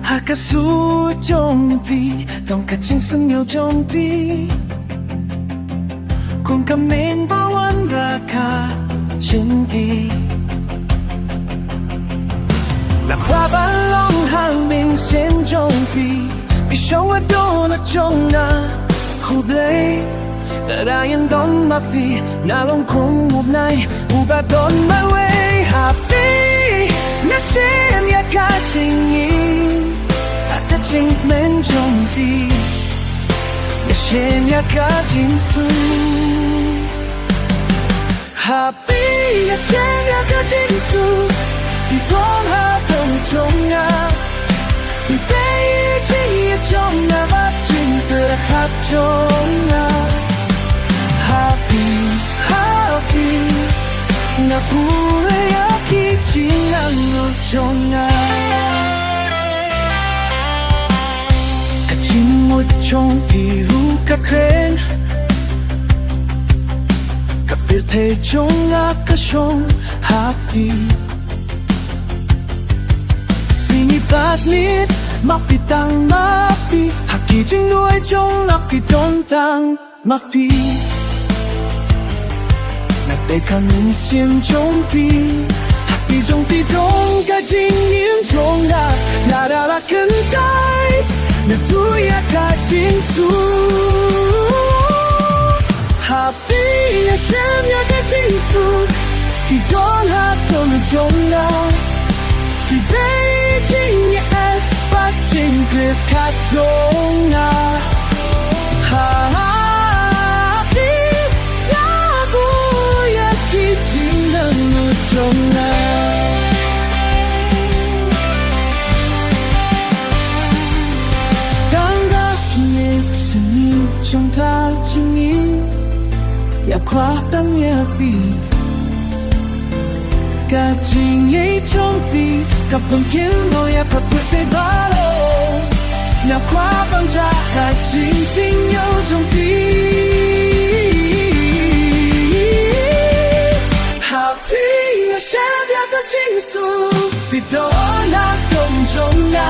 หากกระสู้จงปีต้องกระจิงสังเงาจงปีคงกำเนิดบ่วันราคาชินปีและความบัลลังก์ห่างเป็นเส้นจงปีพี่ชอบโดนจงนาคู่เบลแต่ได้ยังโดนมาฟีน่าลงคงอุบในอุบะโดนมาเวหาฟีน่าเชื่ออยากจะจริงอาจจะจริงเป็นจงปีน่าเชื่ออยากจะจริงสู้หาฟีน่าเชื่ออยากจะจริงสู้ที่ต้องหาต้องจงนาที่เป็นจริงจงนาว่าจริงเพื่อหักจงนาHappy, na pure yakichingano chonga. Kachimo chong piru kakren, kapirte chonga kashong happy. Swingi patnit, mapitang mapi, haki jing nuai chong lapi don tang mapi.被看人心中比，一种地动该经营中的，那达拉更改，那度也该倾诉。哈比也想也该倾诉，一动哈都能中的，一北京也爱把经别卡中啊，哈。当他你是你中他经营，要夸当也比，该经营中比，可本天我也怕不飞巴喽，要夸帮家还精心有中比。想要的倾诉，比多那种重要。